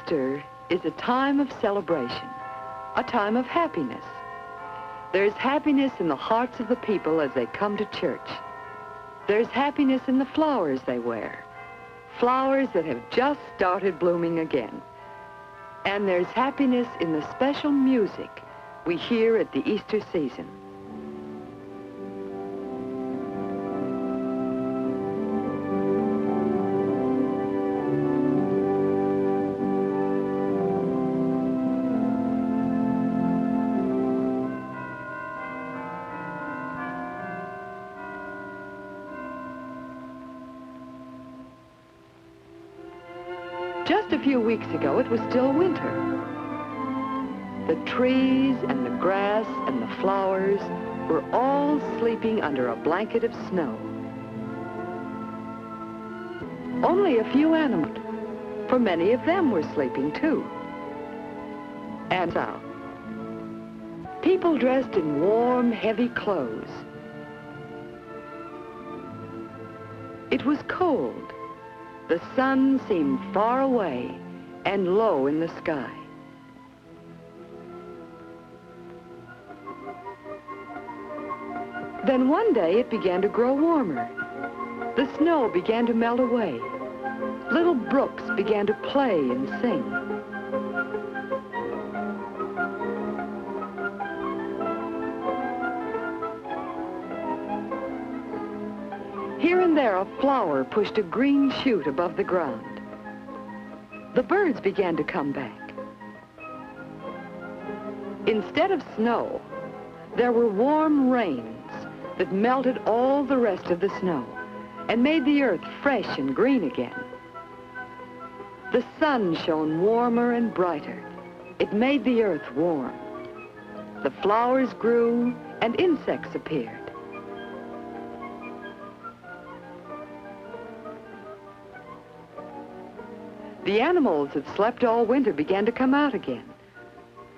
Easter is a time of celebration, a time of happiness. There's happiness in the hearts of the people as they come to church. There's happiness in the flowers they wear, flowers that have just started blooming again. And there's happiness in the special music we hear at the Easter season. Just a few weeks ago, it was still winter. The trees and the grass and the flowers were all sleeping under a blanket of snow. Only a few animals, for many of them were sleeping too. And out. People dressed in warm, heavy clothes. It was cold. The sun seemed far away and low in the sky. Then one day it began to grow warmer. The snow began to melt away. Little brooks began to play and sing. Here and there, a flower pushed a green shoot above the ground. The birds began to come back. Instead of snow, there were warm rains that melted all the rest of the snow and made the earth fresh and green again. The sun shone warmer and brighter. It made the earth warm. The flowers grew and insects appeared. The animals that slept all winter began to come out again.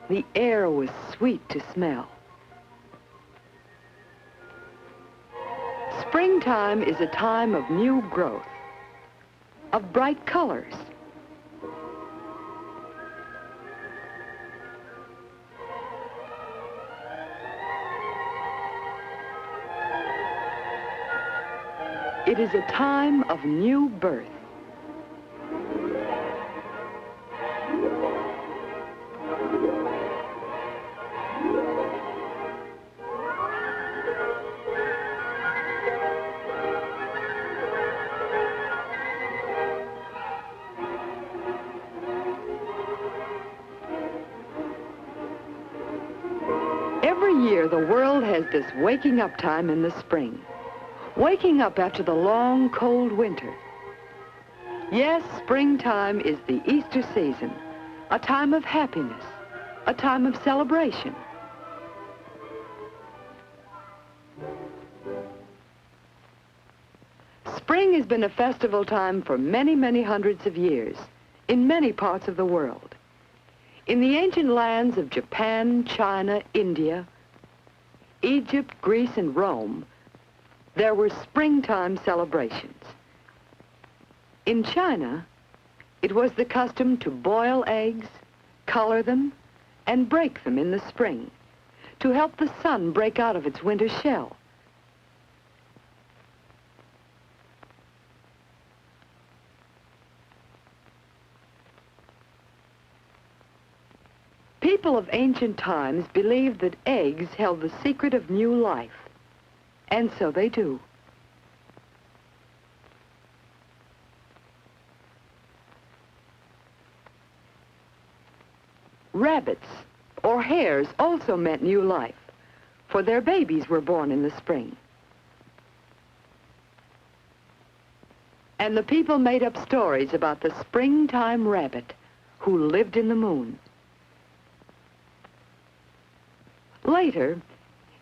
The air was sweet to smell. Springtime is a time of new growth, of bright colors. It is a time of new birth. Every year, the world has this waking up time in the spring. Waking up after the long, cold winter. Yes, springtime is the Easter season, a time of happiness, a time of celebration. Spring has been a festival time for many, many hundreds of years in many parts of the world. In the ancient lands of Japan, China, India, Egypt, Greece, and Rome, there were springtime celebrations. In China, it was the custom to boil eggs, color them, and break them in the spring to help the sun break out of its winter shell. People of ancient times believed that eggs held the secret of new life, and so they do. Rabbits or hares also meant new life, for their babies were born in the spring. And the people made up stories about the springtime rabbit who lived in the moon. Later,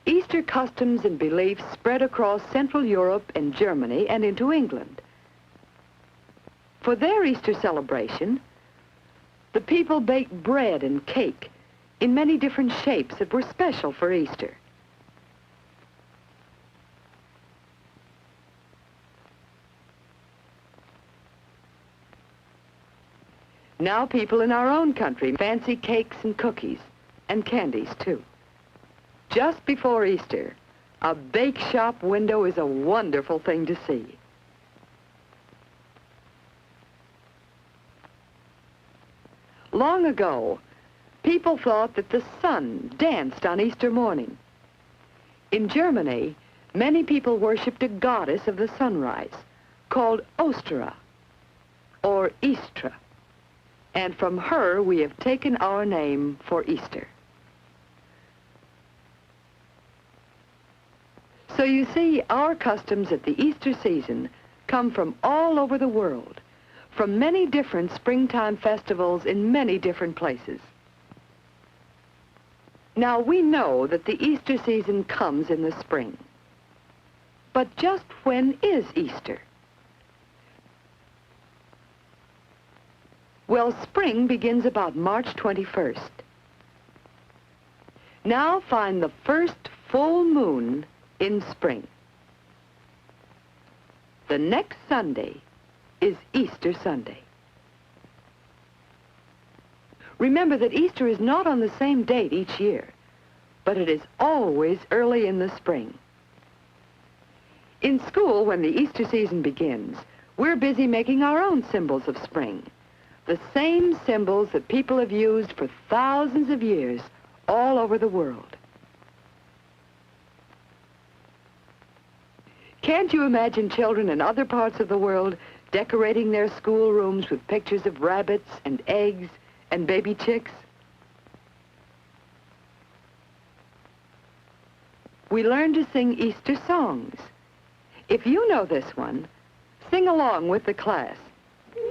Easter customs and beliefs spread across Central Europe and Germany and into England. For their Easter celebration, the people baked bread and cake in many different shapes that were special for Easter. Now people in our own country fancy cakes and cookies, and candies too. Just before Easter, a bake shop window is a wonderful thing to see. Long ago, people thought that the sun danced on Easter morning. In Germany, many people worshipped a goddess of the sunrise called Ostera, or Istra, and from her we have taken our name for Easter. So you see, our customs at the Easter season come from all over the world, from many different springtime festivals in many different places. Now, we know that the Easter season comes in the spring. But just when is Easter? Well, spring begins about March 21st. Now find the first full moon in spring. The next Sunday is Easter Sunday. Remember that Easter is not on the same date each year, but it is always early in the spring. In school, when the Easter season begins, we're busy making our own symbols of spring, the same symbols that people have used for thousands of years all over the world. Can't you imagine children in other parts of the world decorating their schoolrooms with pictures of rabbits and eggs and baby chicks? We learn to sing Easter songs. If you know this one, sing along with the class. He's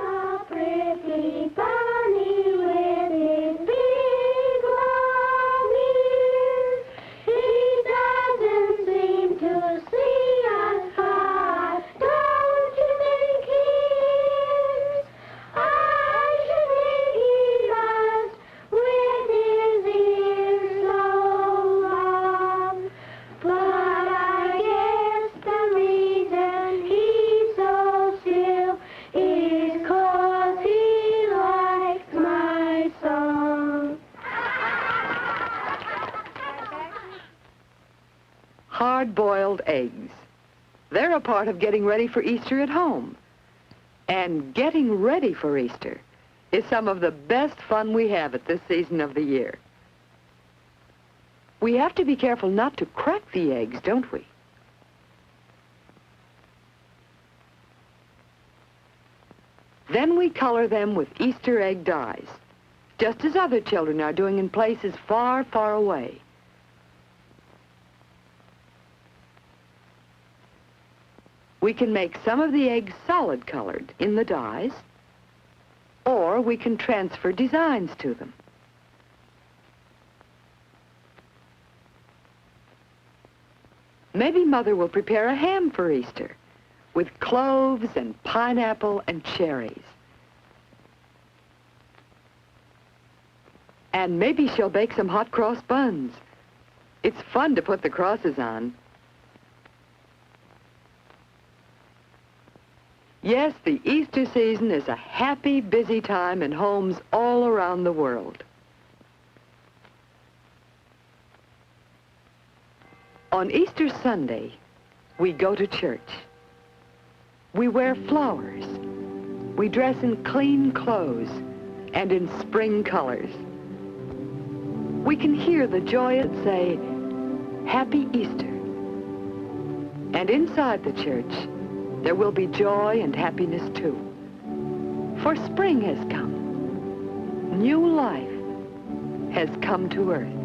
a pretty bunny with his big long ears. He doesn't seem to see us far. Don't you think he is? I should think he does with his ears so long. But I guess the reason he's so still is 'cause he likes my song. Hard-boiled eggs. They're a part of getting ready for Easter at home. And getting ready for Easter is some of the best fun we have at this season of the year. We have to be careful not to crack the eggs, don't we? Then we color them with Easter egg dyes, just as other children are doing in places far, far away. We can make some of the eggs solid colored in the dyes, or we can transfer designs to them. Maybe Mother will prepare a ham for Easter with cloves and pineapple and cherries. And maybe she'll bake some hot cross buns. It's fun to put the crosses on. Yes, the Easter season is a happy, busy time in homes all around the world. On Easter Sunday, we go to church. We wear flowers. We dress in clean clothes and in spring colors. We can hear the joyous say, Happy Easter. And inside the church, there will be joy and happiness too. For spring has come. New life has come to earth.